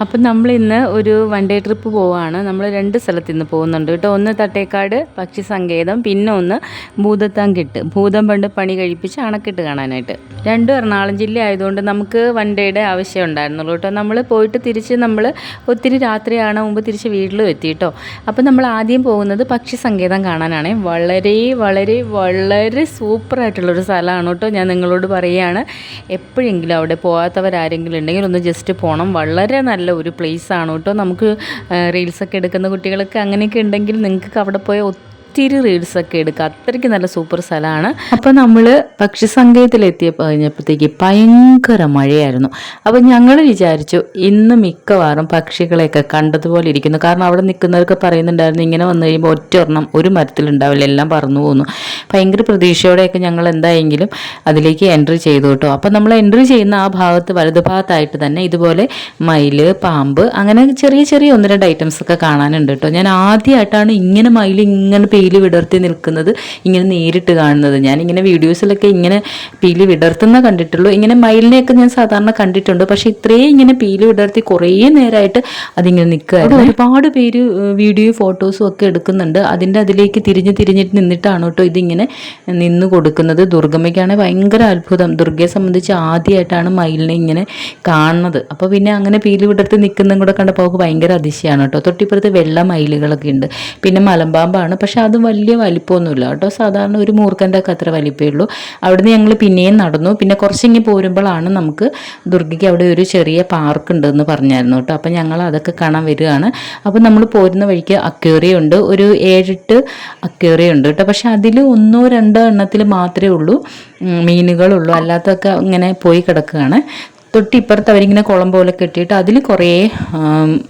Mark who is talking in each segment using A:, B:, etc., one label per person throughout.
A: അപ്പം നമ്മളിന്ന് ഒരു വൺ ഡേ ട്രിപ്പ് പോവുകയാണ്. നമ്മൾ 2 സ്ഥലത്ത് ഇന്ന് പോകുന്നുണ്ട് കേട്ടോ. ഒന്ന് തട്ടേക്കാട് പക്ഷി സങ്കേതം, പിന്നെ ഒന്ന് ഭൂതത്താൻകെട്ട്, ഭൂതം പണ്ട് പണി കഴിപ്പിച്ച് അണക്കെട്ട് കാണാനായിട്ട്. രണ്ടും എറണാകുളം ജില്ല ആയതുകൊണ്ട് നമുക്ക് വൺ ഡേയുടെ ആവശ്യം ഉണ്ടായിരുന്നുള്ളൂ കേട്ടോ. നമ്മൾ പോയിട്ട് തിരിച്ച് നമ്മൾ ഒത്തിരി രാത്രിയാണ് മുമ്പ് തിരിച്ച് വീട്ടിലും എത്തി കേട്ടോ. അപ്പം നമ്മൾ ആദ്യം പോകുന്നത് പക്ഷി സങ്കേതം കാണാനാണ്. വളരെ വളരെ വളരെ സൂപ്പറായിട്ടുള്ളൊരു സ്ഥലമാണ് കേട്ടോ. ഞാൻ നിങ്ങളോട് പറയുകയാണ്, എപ്പോഴെങ്കിലും അവിടെ പോകാത്തവരാരെങ്കിലും ഉണ്ടെങ്കിൽ ഒന്ന് ജസ്റ്റ് പോകണം. വളരെ നല്ല ഒരു പ്ലേസ് ആണ് കേട്ടോ. നമുക്ക് റീൽസൊക്കെ എടുക്കുന്ന കുട്ടികളൊക്കെ അങ്ങനെയൊക്കെ ഉണ്ടെങ്കിൽ നിങ്ങൾക്ക് അവിടെ പോയ ഒത്തിരി റീൽസൊക്കെ എടുക്കുക. അത്രയ്ക്ക് നല്ല സൂപ്പർ സ്ഥലമാണ്. അപ്പോൾ നമ്മൾ പക്ഷി സങ്കേതത്തിലെത്തിയപ്പോഴത്തേക്ക് ഭയങ്കര മഴയായിരുന്നു. അപ്പോൾ ഞങ്ങൾ വിചാരിച്ചു ഇന്ന് മിക്കവാറും പക്ഷികളെയൊക്കെ കണ്ടതുപോലെ ഇരിക്കുന്നു. കാരണം അവിടെ നിൽക്കുന്നവർക്ക് പറയുന്നുണ്ടായിരുന്നു ഇങ്ങനെ വന്നു കഴിയുമ്പോൾ ഒറ്റൊരെണ്ണം ഒരു മരത്തിലുണ്ടാവില്ല, എല്ലാം പറന്നു പോകുന്നു. ഭയങ്കര പ്രതീക്ഷയോടെയൊക്കെ ഞങ്ങൾ എന്തായെങ്കിലും അതിലേക്ക് എൻട്രി ചെയ്തു കേട്ടോ. അപ്പോൾ നമ്മൾ എൻട്രി ചെയ്യുന്ന ആ ഭാഗത്ത് വലതുഭാഗത്തായിട്ട് തന്നെ ഇതുപോലെ മയിൽ, പാമ്പ്, അങ്ങനെ ചെറിയ ചെറിയ 1-2 ഐറ്റംസൊക്കെ കാണാനുണ്ട് കേട്ടോ. ഞാൻ ആദ്യമായിട്ടാണ് ഇങ്ങനെ മയിൽ ഇങ്ങനെ പീലി വിടർത്തി നിൽക്കുന്നത് ഇങ്ങനെ നേരിട്ട് കാണുന്നത്. ഞാനിങ്ങനെ വീഡിയോസിലൊക്കെ ഇങ്ങനെ പീലി വിടർത്തുന്ന കണ്ടിട്ടുള്ളൂ. ഇങ്ങനെ മയിലിനെയൊക്കെ ഞാൻ സാധാരണ കണ്ടിട്ടുണ്ട്, പക്ഷെ ഇത്രയും ഇങ്ങനെ പീലി വിടർത്തി കുറേ നേരമായിട്ട് അതിങ്ങനെ നിൽക്കുകയായിരുന്നു. ഒരുപാട് പേര് വീഡിയോ ഫോട്ടോസും ഒക്കെ എടുക്കുന്നുണ്ട്. അതിലേക്ക് തിരിഞ്ഞിട്ട് നിന്നിട്ടാണ് കേട്ടോ ഇതിങ്ങനെ നിന്ന് കൊടുക്കുന്നത്. ദുർഗമ്മയ്ക്കാണെങ്കിൽ ഭയങ്കര അത്ഭുതം. ദുർഗയെ സംബന്ധിച്ച് ആദ്യമായിട്ടാണ് മയിലിനെ ഇങ്ങനെ കാണുന്നത്. അപ്പോൾ പിന്നെ അങ്ങനെ പീലി വിടർത്തി നിൽക്കുന്നതും കൂടെ കണ്ടപ്പോൾ അവൾക്ക് ഭയങ്കര അതിശയമാണ് കേട്ടോ. തൊട്ടിപ്പുറത്ത് വെള്ള മയിലുകളൊക്കെ ഉണ്ട്. പിന്നെ മലമ്പാമ്പാണ്, പക്ഷെ അത് വലിയ വലിപ്പമൊന്നുമില്ല കേട്ടോ. സാധാരണ ഒരു മൂർഖൻ്റെ ഒക്കെ അത്ര വലിപ്പമേ ഉള്ളൂ. അവിടുന്ന് ഞങ്ങൾ പിന്നെയും നടന്നു. പിന്നെ കുറച്ചിങ്ങനെ പോരുമ്പോഴാണ് നമുക്ക് ദുർഗയ്ക്ക് അവിടെ ഒരു ചെറിയ പാർക്ക് ഉണ്ടെന്ന് പറഞ്ഞായിരുന്നു കേട്ടോ. അപ്പം ഞങ്ങൾ അതൊക്കെ കാണാൻ വരികയാണ്. അപ്പം നമ്മൾ പോരുന്ന വഴിക്ക് അക്വേറിയം ഉണ്ട്, ഒരു 7-8 അക്വേറിയം ഉണ്ട് കേട്ടോ. പക്ഷെ അതിൽ 1-2 എണ്ണത്തിൽ മാത്രമേ ഉള്ളൂ മീനുകളുള്ളൂ, അല്ലാത്തൊക്കെ ഇങ്ങനെ പോയി കിടക്കുകയാണ്. തൊട്ടിപ്പുറത്ത് അവരിങ്ങനെ കുളം പോലെ കെട്ടിയിട്ട് അതിൽ കുറേ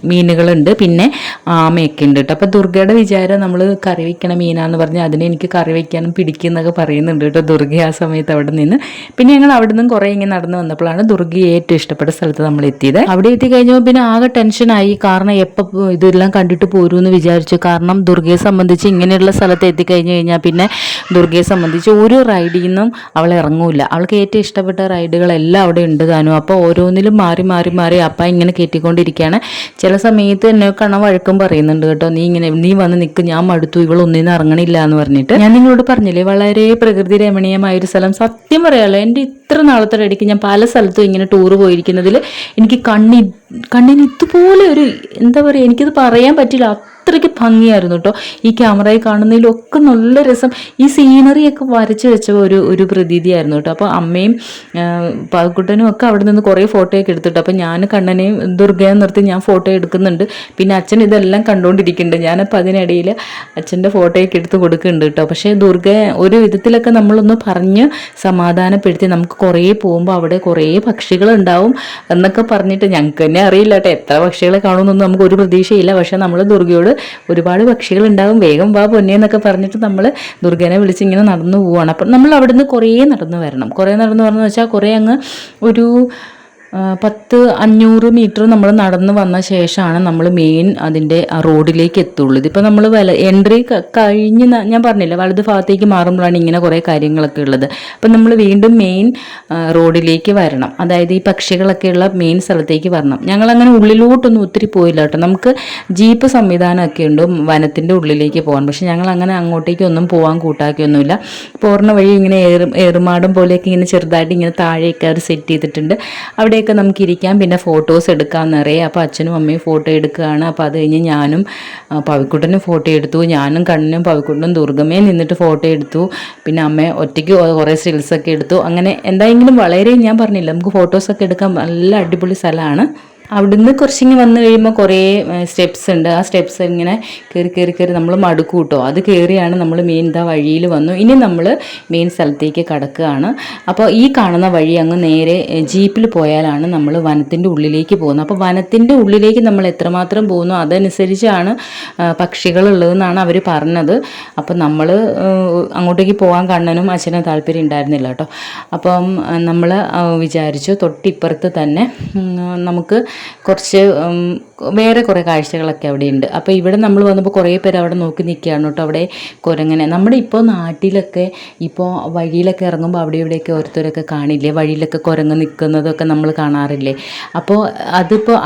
A: മീനുകളുണ്ട്, പിന്നെ ആമയൊക്കെ ഉണ്ട് കേട്ടോ. അപ്പോൾ ദുർഗയുടെ വിചാരം നമ്മൾ കറി വയ്ക്കണ മീനാന്ന് പറഞ്ഞാൽ അതിനെ എനിക്ക് കറി വയ്ക്കാനും പിടിക്കുന്നൊക്കെ പറയുന്നുണ്ട് കേട്ടോ ദുർഗ ആ സമയത്ത് അവിടെ നിന്ന്. പിന്നെ ഞങ്ങൾ അവിടെ നിന്നും കുറേ ഇങ്ങനെ നടന്ന് വന്നപ്പോഴാണ് ദുർഗയെ ഏറ്റവും ഇഷ്ടപ്പെട്ട സ്ഥലത്ത് നമ്മൾ എത്തിയത്. അവിടെ എത്തിക്കഴിഞ്ഞപ്പോൾ പിന്നെ ആകെ ടെൻഷനായി. കാരണം എപ്പോൾ ഇതെല്ലാം കണ്ടിട്ട് പോരുമെന്ന് വിചാരിച്ചു. കാരണം ദുർഗയെ സംബന്ധിച്ച് ഇങ്ങനെയുള്ള സ്ഥലത്ത് എത്തിക്കഴിഞ്ഞ് കഴിഞ്ഞാൽ പിന്നെ ദുർഗയെ സംബന്ധിച്ച് ഒരു റൈഡിൽ നിന്നും അവൾ ഇറങ്ങൂല. അവൾക്ക് ഏറ്റവും ഇഷ്ടപ്പെട്ട റൈഡുകളെല്ലാം അവിടെ ഉണ്ട് താനും. അപ്പോൾ ഓരോന്നിലും മാറി മാറി മാറി അപ്പം ഇങ്ങനെ കയറ്റിക്കൊണ്ടിരിക്കുകയാണ്. ചില സമയത്ത് എന്നെ കാണാൻ വഴക്കം പറയുന്നുണ്ട് കേട്ടോ. നീ വന്ന് നിൽക്കും, ഞാൻ മടുത്തു, ഇവളൊന്നിനും ഇറങ്ങണില്ല എന്ന് പറഞ്ഞിട്ട്. ഞാൻ നിങ്ങളോട് പറഞ്ഞില്ലേ വളരെ പ്രകൃതി രമണീയമായൊരു സ്ഥലം. സത്യം പറയാമല്ലോ, എൻ്റെ ഇത്ര നാളത്തെ ഇടയ്ക്ക് ഞാൻ പല സ്ഥലത്തും ഇങ്ങനെ ടൂർ പോയിരിക്കുന്നതിൽ എനിക്ക് കണ്ണിന് ഇതുപോലെ ഒരു എന്താ പറയുക, എനിക്കത് പറയാൻ പറ്റില്ല, അത്രയ്ക്ക് ഭംഗിയായിരുന്നു കേട്ടോ. ഈ ക്യാമറയിൽ കാണുന്നതിലൊക്കെ നല്ല രസം. ഈ സീനറിയൊക്കെ വരച്ച് വെച്ച ഒരു പ്രതീതിയായിരുന്നു കേട്ടോ. അപ്പോൾ അമ്മയും പാവക്കുട്ടനും ഒക്കെ അവിടെ നിന്ന് കുറേ ഫോട്ടോയൊക്കെ എടുത്തിട്ട്, അപ്പോൾ ഞാൻ കണ്ണനെയും ദുർഗയെ നിർത്തി ഞാൻ ഫോട്ടോ എടുക്കുന്നുണ്ട്. പിന്നെ അച്ഛൻ ഇതെല്ലാം കണ്ടുകൊണ്ടിരിക്കുന്നുണ്ട്. ഞാനപ്പോൾ അതിനിടയിൽ അച്ഛൻ്റെ ഫോട്ടോയൊക്കെ എടുത്ത് കൊടുക്കുന്നുണ്ട് കേട്ടോ. പക്ഷേ ദുർഗ ഒരു വിധത്തിലൊക്കെ നമ്മളൊന്ന് പറഞ്ഞ് സമാധാനപ്പെടുത്തി, നമുക്ക് കുറേ പോകുമ്പോൾ അവിടെ കുറേ പക്ഷികളുണ്ടാവും എന്നൊക്കെ പറഞ്ഞിട്ട്, ഞങ്ങൾക്ക് തന്നെ അറിയില്ല കേട്ടോ എത്ര പക്ഷികളെ കാണുമെന്നൊന്നും നമുക്ക് ഒരു പ്രതീക്ഷയില്ല. പക്ഷേ നമ്മൾ ദുർഗയോട് ഒരുപാട് പക്ഷികളുണ്ടാവും, വേഗം വാ പൊന്നെ എന്നൊക്കെ പറഞ്ഞിട്ട് നമ്മൾ ദുർഗനെ വിളിച്ച് ഇങ്ങനെ നടന്നു പോവുകയാണ്. അപ്പം നമ്മൾ അവിടുന്ന് കുറേ നടന്നു വരണം. കുറേ നടന്നു വരണമെന്ന് വെച്ചാൽ കുറേ അങ്ങ് ഒരു 10-500 മീറ്റർ നമ്മൾ നടന്നു വന്ന ശേഷമാണ് നമ്മൾ മെയിൻ അതിൻ്റെ റോഡിലേക്ക് എത്തുള്ളൂ. ഇതിപ്പോൾ നമ്മൾ എൻട്രി കഴിഞ്ഞ് ഞാൻ പറഞ്ഞില്ല, വലത് ഭാഗത്തേക്ക് മാറുമ്പോഴാണ് ഇങ്ങനെ കുറേ കാര്യങ്ങളൊക്കെ ഉള്ളത്. അപ്പം നമ്മൾ വീണ്ടും മെയിൻ റോഡിലേക്ക് വരണം, അതായത് ഈ പക്ഷികളൊക്കെയുള്ള മെയിൻ സ്ഥലത്തേക്ക് വരണം. ഞങ്ങളങ്ങനെ ഉള്ളിലോട്ടൊന്നും ഒത്തിരി പോയില്ല കേട്ടോ. നമുക്ക് ജീപ്പ് സംവിധാനമൊക്കെ ഉണ്ട് വനത്തിൻ്റെ ഉള്ളിലേക്ക് പോകാൻ. പക്ഷെ ഞങ്ങൾ അങ്ങനെ അങ്ങോട്ടേക്കൊന്നും പോകാൻ കൂട്ടാക്കിയൊന്നുമില്ല. പോർണ വഴി ഇങ്ങനെ ഏറുമാടം പോലെയൊക്കെ ഇങ്ങനെ ചെറുതായിട്ട് ഇങ്ങനെ താഴെയൊക്കെ അവർ സെറ്റ് ചെയ്തിട്ടുണ്ട്. അവിടെ ഒക്കെ നമുക്ക് ഇരിക്കാം, പിന്നെ ഫോട്ടോസ് എടുക്കാമെന്നറിയാം. അപ്പോൾ അച്ഛനും അമ്മയും ഫോട്ടോ എടുക്കുകയാണ്. അപ്പോൾ അത് കഴിഞ്ഞ് ഞാനും പവിക്കുട്ടനും ഫോട്ടോ എടുത്തു. ഞാനും കണ്ണനും പവിക്കുട്ടനും ദുർഗമ്മയും നിന്നിട്ട് ഫോട്ടോ എടുത്തു. പിന്നെ അമ്മ ഒറ്റയ്ക്ക് കുറേ സ്റ്റിൽസൊക്കെ എടുത്തു. അങ്ങനെ എന്തായെങ്കിലും വളരെ, ഞാൻ പറഞ്ഞില്ല, നമുക്ക് ഫോട്ടോസൊക്കെ എടുക്കാൻ നല്ല അടിപൊളി സ്ഥലമാണ്. അവിടുന്ന് കുറച്ചിങ്ങനെ വന്നു കഴിയുമ്പോൾ കുറേ സ്റ്റെപ്സ് ഉണ്ട്. ആ സ്റ്റെപ്സ് ഇങ്ങനെ കയറി നമ്മൾ മടുക്കും കേട്ടോ. അത് കയറിയാണ് നമ്മൾ മെയിൻ വഴിയിൽ വന്നു. ഇനി നമ്മൾ മെയിൻ സ്ഥലത്തേക്ക് കടക്കുകയാണ്. അപ്പോൾ ഈ കാണുന്ന വഴി അങ്ങ് നേരെ ജീപ്പിൽ പോയാലാണ് നമ്മൾ വനത്തിൻ്റെ ഉള്ളിലേക്ക് പോകുന്നത്. അപ്പോൾ വനത്തിൻ്റെ ഉള്ളിലേക്ക് നമ്മൾ എത്രമാത്രം പോകുന്നു അതനുസരിച്ചാണ് പക്ഷികളുള്ളതെന്നാണ് അവർ പറഞ്ഞത്. അപ്പം നമ്മൾ അങ്ങോട്ടേക്ക് പോകാൻ കണ്ണനും അച്ഛനും താല്പര്യം ഉണ്ടായിരുന്നില്ല കേട്ടോ. അപ്പം നമ്മൾ വിചാരിച്ചു തൊട്ടിപ്പുറത്ത് തന്നെ നമുക്ക് കുറച്ച് വേറെ കുറേ കാഴ്ചകളൊക്കെ അവിടെ ഉണ്ട്. അപ്പോൾ ഇവിടെ നമ്മൾ വന്നപ്പോൾ കുറേ പേര് അവിടെ നോക്കി നിൽക്കുകയാണ് കേട്ടോ. അവിടെ കുരങ്ങനെ നമ്മുടെ ഇപ്പോൾ നാട്ടിലൊക്കെ ഇപ്പോൾ വഴിയിലൊക്കെ ഇറങ്ങുമ്പോൾ അവിടെ ഇവിടെയൊക്കെ ഓരോരുത്തരൊക്കെ കാണില്ലേ, വഴിയിലൊക്കെ കുരങ്ങ് നിൽക്കുന്നതൊക്കെ നമ്മൾ കാണാറില്ലേ. അപ്പോൾ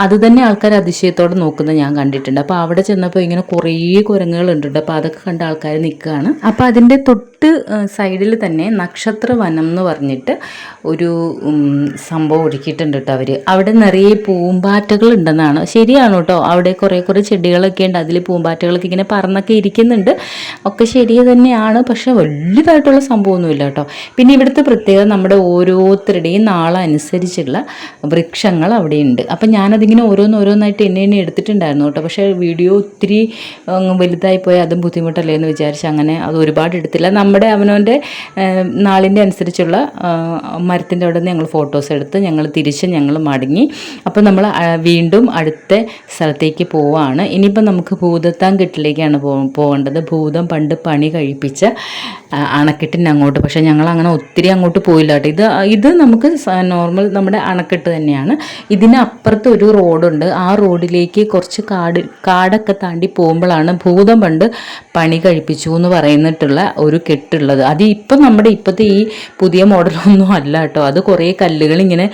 A: അത് തന്നെ ആൾക്കാർ അതിശയത്തോടെ നോക്കുന്നത് ഞാൻ കണ്ടിട്ടുണ്ട്. അപ്പോൾ അവിടെ ചെന്നപ്പോൾ ഇങ്ങനെ കുറേ കുരങ്ങുകളുണ്ട്. അപ്പോൾ അതൊക്കെ കണ്ട ആൾക്കാർ നിൽക്കുകയാണ്. അപ്പോൾ അതിൻ്റെ തൊട്ട് സൈഡിൽ തന്നെ നക്ഷത്രവനം എന്ന് പറഞ്ഞിട്ട് ഒരു സംഭവം ഒരുക്കിയിട്ടുണ്ട് കേട്ടോ അവർ. അവിടെ നിറയെ പൂമ്പാറ്റകൾ ഉണ്ടെന്നാണ്. ശരിയാണ് കേട്ടോ, അവിടെ കുറേ ചെടികളൊക്കെ ഉണ്ട്, അതിൽ പൂമ്പാറ്റകളൊക്കെ ഇങ്ങനെ പറന്നൊക്കെ ഇരിക്കുന്നുണ്ട്. ഒക്കെ ശരി തന്നെയാണ്, പക്ഷെ വലുതായിട്ടുള്ള സംഭവമൊന്നുമില്ല കേട്ടോ. പിന്നെ ഇവിടുത്തെ പ്രത്യേകത നമ്മുടെ ഓരോരുത്തരുടെയും നാളനുസരിച്ചുള്ള വൃക്ഷങ്ങൾ അവിടെ ഉണ്ട്. അപ്പം ഞാനതിങ്ങനെ ഓരോന്നായിട്ട് എന്നെ എടുത്തിട്ടുണ്ടായിരുന്നു കേട്ടോ. പക്ഷേ വീഡിയോ ഒത്തിരി വലുതായി പോയി അതും ബുദ്ധിമുട്ടല്ലേ എന്ന് വിചാരിച്ച് അങ്ങനെ അത് ഒരുപാട് എടുത്തില്ല. നമ്മുടെ അവനവൻ്റെ നാളിൻ്റെ അനുസരിച്ചുള്ള മരത്തിൻ്റെ അവിടെ നിന്ന് ഞങ്ങൾ ഫോട്ടോസ് എടുത്ത് ഞങ്ങൾ മടങ്ങി. അപ്പോൾ നമ്മൾ വീണ്ടും അടുത്ത സ്ഥലത്തേക്ക് പോവാണ്. ഇനിയിപ്പോൾ നമുക്ക് ഭൂതത്താൻകെട്ടിലേക്കാണ് പോകേണ്ടത്. ഭൂതം പണ്ട് പണി കഴിപ്പിച്ച അണക്കെട്ടിൻ്റെ അങ്ങോട്ട്. പക്ഷേ ഞങ്ങൾ അങ്ങനെ ഒത്തിരി അങ്ങോട്ട് പോയില്ല കേട്ടോ. ഇത് നമുക്ക് നോർമൽ നമ്മുടെ അണക്കെട്ട് തന്നെയാണ്. ഇതിന് അപ്പുറത്ത് ഒരു റോഡുണ്ട്. ആ റോഡിലേക്ക് കുറച്ച് കാടൊക്കെ താണ്ടി പോകുമ്പോഴാണ് ഭൂതം പണ്ട് പണി കഴിപ്പിച്ചു എന്ന് പറയുന്നിട്ടുള്ള ഒരു കെട്ടുള്ളത്. അത് ഇപ്പം നമ്മുടെ ഇപ്പോഴത്തെ ഈ പുതിയ മോഡലൊന്നും അല്ല കേട്ടോ. അത് കുറേ കല്ലുകൾ ഇങ്ങനെ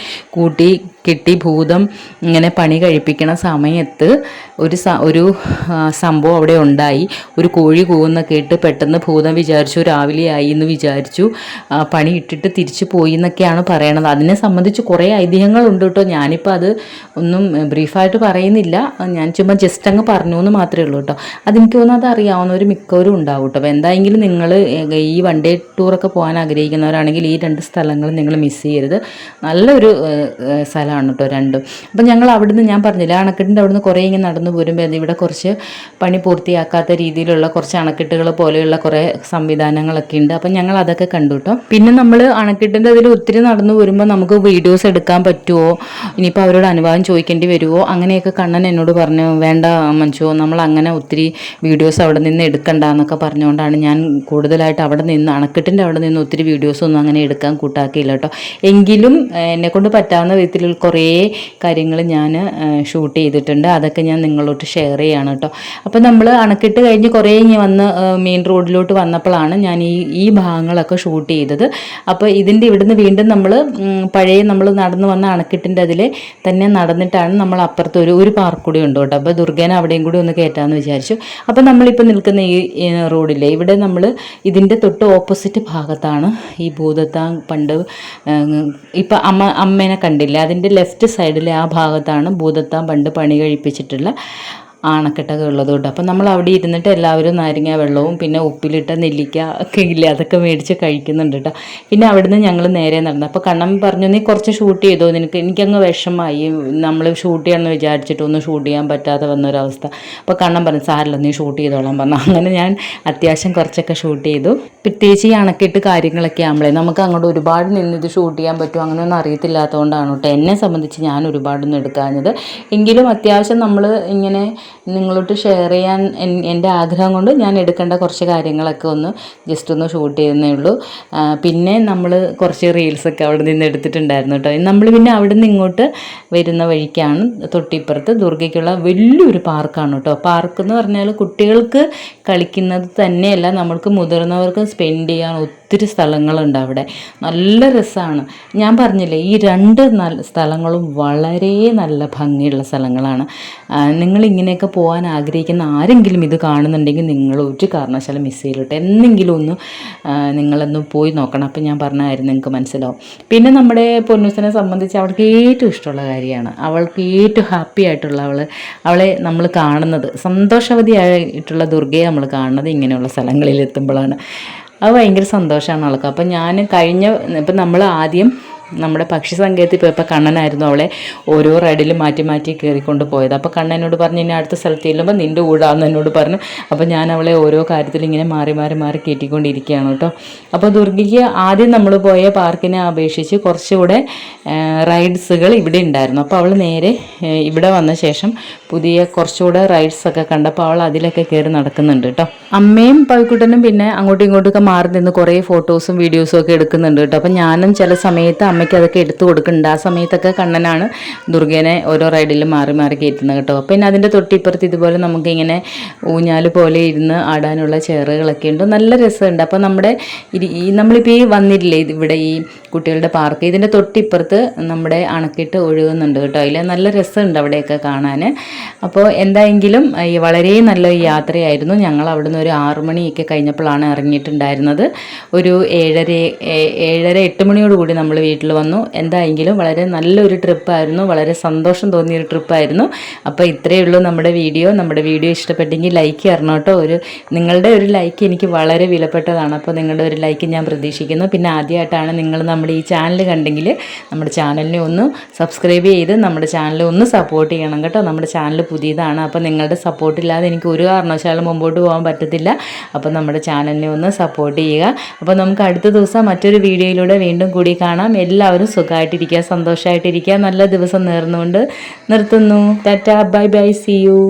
A: കെട്ടി ഭൂതം ഇങ്ങനെ പണി കഴിപ്പിക്കണ സമയത്ത് ഒരു സംഭവം അവിടെ ഉണ്ടായി. ഒരു കോഴി കൂവുന്ന കേട്ട് പെട്ടെന്ന് ഭൂതം വിചാരിച്ചു രാവിലെ ആയി എന്ന് വിചാരിച്ചു, പണി ഇട്ടിട്ട് തിരിച്ചു പോയി എന്നൊക്കെയാണ് പറയണത്. അതിനെ സംബന്ധിച്ച് കുറേ ഐതിഹ്യങ്ങളുണ്ട് കേട്ടോ. ഞാനിപ്പോൾ അത് ഒന്നും ബ്രീഫായിട്ട് പറയുന്നില്ല, ഞാൻ ചുമ്മാ ജസ്റ്റ് അങ്ങ് പറഞ്ഞു എന്ന് മാത്രമേ ഉള്ളൂ കേട്ടോ. അതെനിക്ക് തോന്നുന്നു അത് അറിയാവുന്നവർ മിക്കവരും ഉണ്ടാവും കേട്ടോ. അപ്പോൾ എന്തായെങ്കിലും നിങ്ങൾ ഈ വൺ ഡേ ടൂറൊക്കെ പോകാൻ ആഗ്രഹിക്കുന്നവരാണെങ്കിൽ ഈ 2 സ്ഥലങ്ങൾ നിങ്ങൾ മിസ് ചെയ്യരുത്. നല്ലൊരു സ്ഥലമാണ് കേട്ടോ രണ്ടും. അപ്പം ഞങ്ങൾ അവിടുന്ന്, ഞാൻ പറഞ്ഞില്ല, അണക്കെട്ടിൻ്റെ അവിടുന്ന് കുറേ ഇങ്ങനെ നടന്നു പോരുമ്പോൾ ഇവിടെ കുറച്ച് പണി പൂർത്തിയാക്കാത്ത രീതിയിലുള്ള കുറച്ച് അണക്കെട്ടുകൾ പോലെയുള്ള കുറേ സംവിധാനങ്ങളൊക്കെ ഉണ്ട്. അപ്പം ഞങ്ങൾ അതൊക്കെ കണ്ടു കേട്ടോ. പിന്നെ നമ്മൾ അണക്കെട്ടിൻ്റെ അതിൽ ഒത്തിരി നടന്നു വരുമ്പോൾ നമുക്ക് വീഡിയോസ് എടുക്കാൻ പറ്റുമോ, ഇനിയിപ്പോൾ അവരോട് അനുവാദം ചോദിക്കേണ്ടി വരുമോ, അങ്ങനെയൊക്കെ കണ്ണൻ എന്നോട് പറഞ്ഞു. വേണ്ട മഞ്ജു, നമ്മൾ അങ്ങനെ ഒത്തിരി വീഡിയോസ് അവിടെ നിന്ന് എടുക്കണ്ട എന്നൊക്കെ പറഞ്ഞുകൊണ്ടാണ് ഞാൻ കൂടുതലായിട്ട് അവിടെ നിന്ന് അണക്കെട്ടിൻ്റെ അവിടെ നിന്ന് ഒത്തിരി വീഡിയോസൊന്നും അങ്ങനെ എടുക്കാൻ കൂട്ടാക്കിയില്ല കേട്ടോ. എങ്കിലും എന്നെക്കൊണ്ട് പറ്റാവുന്ന വിധത്തിൽ കുറേ കാര്യങ്ങൾ ഞാൻ ഷൂട്ട് ചെയ്തിട്ടുണ്ട്. അതൊക്കെ ഞാൻ നിങ്ങളോട്ട് ഷെയർ ചെയ്യാണ് കേട്ടോ. അപ്പോൾ നമ്മൾ അണക്കെട്ട് കഴിഞ്ഞ് കുറേ ഇനി വന്ന് മെയിൻ റോഡിലോട്ട് വന്നപ്പോഴാണ് ഞാൻ ഈ ഭാഗങ്ങളൊക്കെ ഷൂട്ട് ചെയ്തത്. അപ്പോൾ ഇതിൻ്റെ ഇവിടുന്ന് വീണ്ടും നമ്മൾ നമ്മൾ നടന്നു വന്ന അണക്കെട്ടിൻ്റെ അതിൽ തന്നെ നടന്നിട്ടാണ് നമ്മൾ അപ്പുറത്ത് ഒരു പാർക്ക് കൂടി ഉണ്ട് കേട്ടോ. അപ്പോൾ ദുർഗേനെ അവിടെയും കൂടി ഒന്ന് കയറ്റാമെന്ന് വിചാരിച്ചു. അപ്പോൾ നമ്മളിപ്പോൾ നിൽക്കുന്ന ഈ റോഡില്ലേ, ഇവിടെ നമ്മൾ ഇതിൻ്റെ തൊട്ട് ഓപ്പോസിറ്റ് ഭാഗത്താണ് ഈ ഭൂതത്താൻ പണ്ട് ഇപ്പം അമ്മേനെ കണ്ടില്ലേ, അതിൻ്റെ ലെഫ്റ്റ് സൈഡിലെ ആ ഭാഗത്താണ് ഭൂതത്താൻ പണ്ട് പണി കഴിപ്പിച്ചിട്ടുള്ള അണക്കെട്ടൊക്കെ ഉള്ളത് കൊണ്ട്. അപ്പം നമ്മൾ അവിടെ ഇരുന്നിട്ട് എല്ലാവരും നാരങ്ങ വെള്ളവും പിന്നെ ഉപ്പിലിട്ട നെല്ലിക്ക ഒക്കെ ഇല്ലേ, അതൊക്കെ മേടിച്ച് കഴിക്കുന്നുണ്ട് കേട്ടോ. പിന്നെ അവിടുന്ന് ഞങ്ങൾ നേരെ നടന്നു. അപ്പോൾ കണ്ണൻ പറഞ്ഞു, നീ കുറച്ച് ഷൂട്ട് ചെയ്തോ, എനിക്കങ്ങ് വിഷമമായി, നമ്മൾ ഷൂട്ട് ചെയ്യണമെന്ന് വിചാരിച്ചിട്ട് ഒന്നും ഷൂട്ട് ചെയ്യാൻ പറ്റാതെ വന്നൊരവസ്ഥ. അപ്പോൾ കണ്ണൻ പറഞ്ഞു, സാരല്ല നീ ഷൂട്ട് ചെയ്തോളാൻ പറഞ്ഞു. അങ്ങനെ ഞാൻ അത്യാവശ്യം കുറച്ചൊക്കെ ഷൂട്ട് ചെയ്തു. പ്രത്യേകിച്ച് ഈ അണക്കെട്ട് കാര്യങ്ങളൊക്കെ ആകുമ്പോഴേ നമുക്ക് അങ്ങോട്ട് ഒരുപാട് നിന്നിത് ഷൂട്ട് ചെയ്യാൻ പറ്റും അങ്ങനെയൊന്നും അറിയത്തില്ലാത്തതുകൊണ്ടാണ് കേട്ടോ എന്നെ സംബന്ധിച്ച് ഞാൻ ഒരുപാടൊന്നും എടുക്കാഞ്ഞത്. എങ്കിലും അത്യാവശ്യം നമ്മൾ ഇങ്ങനെ നിങ്ങളോട്ട് ഷെയർ ചെയ്യാൻ എൻ്റെ ആഗ്രഹം കൊണ്ട് ഞാൻ എടുക്കേണ്ട കുറച്ച് കാര്യങ്ങളൊക്കെ ഒന്ന് ജസ്റ്റ് ഒന്ന് ഷൂട്ട് ചെയ്യുന്നേ ഉള്ളൂ. പിന്നെ നമ്മൾ കുറച്ച് റീൽസൊക്കെ അവിടെ നിന്ന് എടുത്തിട്ടുണ്ടായിരുന്നു കേട്ടോ. നമ്മൾ പിന്നെ അവിടെ നിന്ന് ഇങ്ങോട്ട് വരുന്ന വഴിക്കാണ് തൊട്ടിപ്പുറത്ത് ദുർഗയ്ക്കുള്ള വലിയൊരു പാർക്കാണ് കേട്ടോ. പാർക്ക് എന്ന് പറഞ്ഞാൽ കുട്ടികൾക്ക് കളിക്കുന്നത് തന്നെയല്ല, നമ്മൾക്ക് മുതിർന്നവർക്ക് സ്പെൻഡ് ചെയ്യാൻ ഒത്തിരി സ്ഥലങ്ങളുണ്ട് അവിടെ. നല്ല രസമാണ്. ഞാൻ പറഞ്ഞില്ലേ, ഈ 2 സ്ഥലങ്ങളും വളരെ നല്ല ഭംഗിയുള്ള സ്ഥലങ്ങളാണ്. നിങ്ങളിങ്ങനെയൊക്കെ പോകാൻ ആഗ്രഹിക്കുന്ന ആരെങ്കിലും ഇത് കാണുന്നുണ്ടെങ്കിൽ നിങ്ങൾ ഒരു കാരണവശാലും മിസ് ചെയ്തിട്ട് എന്നെങ്കിലും ഒന്ന് നിങ്ങളൊന്ന് പോയി നോക്കണം. അപ്പം ഞാൻ പറഞ്ഞായിരുന്നു നിങ്ങൾക്ക് മനസ്സിലാവും. പിന്നെ നമ്മുടെ പൊന്നൂസിനെ സംബന്ധിച്ച് അവൾക്ക് ഏറ്റവും ഇഷ്ടമുള്ള കാര്യമാണ്, അവൾക്ക് ഏറ്റവും ഹാപ്പി ആയിട്ടുള്ള അവളെ നമ്മൾ കാണുന്നത്, സന്തോഷവതിയായിട്ടുള്ള ദുർഗയെ നമ്മൾ കാണുന്നത് ഇങ്ങനെയുള്ള സ്ഥലങ്ങളിൽ എത്തുമ്പോഴാണ്. അത് ഭയങ്കര സന്തോഷമാണ് ആൾക്ക്. അപ്പം ഞാൻ ഇപ്പം നമ്മൾ ആദ്യം നമ്മുടെ പക്ഷി സങ്കേതത്തിൽ പോയപ്പോൾ കണ്ണനായിരുന്നു അവളെ ഓരോ റൈഡിലും മാറ്റി കയറിക്കൊണ്ട് പോയത്. അപ്പോൾ കണ്ണനോട് പറഞ്ഞു, ഇനി അടുത്ത സ്ഥലത്ത് ചെല്ലുമ്പോൾ നിൻ്റെ കൂടാന്ന് എന്നോട് പറഞ്ഞു. അപ്പോൾ ഞാൻ അവളെ ഓരോ കാര്യത്തിൽ ഇങ്ങനെ മാറി കയറ്റിക്കൊണ്ടിരിക്കുകയാണ് കേട്ടോ. അപ്പോൾ ദുർഗയ്ക്ക് ആദ്യം നമ്മൾ പോയ പാർക്കിനെ അപേക്ഷിച്ച് കുറച്ചുകൂടെ റൈഡ്സുകൾ ഇവിടെ ഉണ്ടായിരുന്നു. അപ്പോൾ അവൾ നേരെ ഇവിടെ വന്ന ശേഷം പുതിയ കുറച്ചുകൂടെ റൈഡ്സൊക്കെ കണ്ടപ്പോൾ അവൾ അതിലൊക്കെ കയറി നടക്കുന്നുണ്ട് കേട്ടോ. അമ്മയും പവിക്കുട്ടനും പിന്നെ അങ്ങോട്ടും ഇങ്ങോട്ടൊക്കെ മാറി നിന്ന് കുറേ ഫോട്ടോസും വീഡിയോസും ഒക്കെ എടുക്കുന്നുണ്ട് കേട്ടോ. അപ്പോൾ ഞാനും ചില സമയത്ത് അമ്മയ്ക്ക് അതൊക്കെ എടുത്തു കൊടുക്കുന്നുണ്ട്. ആ സമയത്തൊക്കെ കണ്ണനാണ് ദുർഗേനെ ഓരോ റൈഡിൽ മാറി മാറി കയറ്റുന്നത് കേട്ടോ. പിന്നെ അതിൻ്റെ തൊട്ടിപ്പുറത്ത് ഇതുപോലെ നമുക്കിങ്ങനെ ഊഞ്ഞാൽ പോലെ ഇരുന്ന് ആടാനുള്ള ചെയറുകളൊക്കെ ഉണ്ട്, നല്ല രസമുണ്ട്. അപ്പോൾ നമ്മളിപ്പോൾ ഈ വന്നില്ലേ ഇവിടെ ഈ കുട്ടികളുടെ പാർക്ക്, ഇതിൻ്റെ തൊട്ടിപ്പുറത്ത് നമ്മുടെ അണക്കെട്ട് ഒഴുകുന്നുണ്ട് കേട്ടോ. അതിൽ നല്ല രസമുണ്ട് അവിടെയൊക്കെ കാണാൻ. അപ്പോൾ എന്തായെങ്കിലും വളരെ നല്ലൊരു യാത്രയായിരുന്നു. ഞങ്ങൾ അവിടുന്ന് ഒരു 6 മണിയൊക്കെ കഴിഞ്ഞപ്പോഴാണ് ഇറങ്ങിയിട്ടുണ്ടായിരുന്നത്. ഒരു 7:30 8 മണിയോടുകൂടി നമ്മൾ വീട്ടിൽ വന്നു. എന്തായെങ്കിലും വളരെ നല്ലൊരു ട്രിപ്പായിരുന്നു, വളരെ സന്തോഷം തോന്നിയൊരു ട്രിപ്പായിരുന്നു. അപ്പോൾ ഇത്രയേ ഉള്ളൂ നമ്മുടെ വീഡിയോ. നമ്മുടെ വീഡിയോ ഇഷ്ടപ്പെട്ടെങ്കിൽ ലൈക്ക് തരണം കേട്ടോ. നിങ്ങളുടെ ഒരു ലൈക്ക് എനിക്ക് വളരെ വിലപ്പെട്ടതാണ്. അപ്പോൾ നിങ്ങളുടെ ഒരു ലൈക്ക് ഞാൻ പ്രതീക്ഷിക്കുന്നു. പിന്നെ ആദ്യമായിട്ടാണ് നിങ്ങൾ നമ്മുടെ ഈ ചാനൽ കണ്ടെങ്കിൽ നമ്മുടെ ചാനലിനെ ഒന്ന് സബ്സ്ക്രൈബ് ചെയ്ത് നമ്മുടെ ചാനൽ ഒന്ന് സപ്പോർട്ട് ചെയ്യണം കേട്ടോ. നമ്മുടെ ചാനൽ പുതിയതാണ്, അപ്പോൾ നിങ്ങളുടെ സപ്പോർട്ടില്ലാതെ എനിക്ക് ഒരു കാരണവശാലും മുമ്പോട്ട് പോകാൻ പറ്റത്തില്ല. അപ്പോൾ നമ്മുടെ ചാനലിനെ ഒന്ന് സപ്പോർട്ട് ചെയ്യുക. അപ്പോൾ നമുക്ക് അടുത്ത ദിവസം മറ്റൊരു വീഡിയോയിലൂടെ വീണ്ടും കൂടി കാണാം. എല്ലാവരും സുഖമായിട്ടിരിക്കുക, സന്തോഷമായിട്ടിരിക്കുക. നല്ല ദിവസം നേർന്നുകൊണ്ട് നിർത്തുന്നു. Tata, bye bye, see U.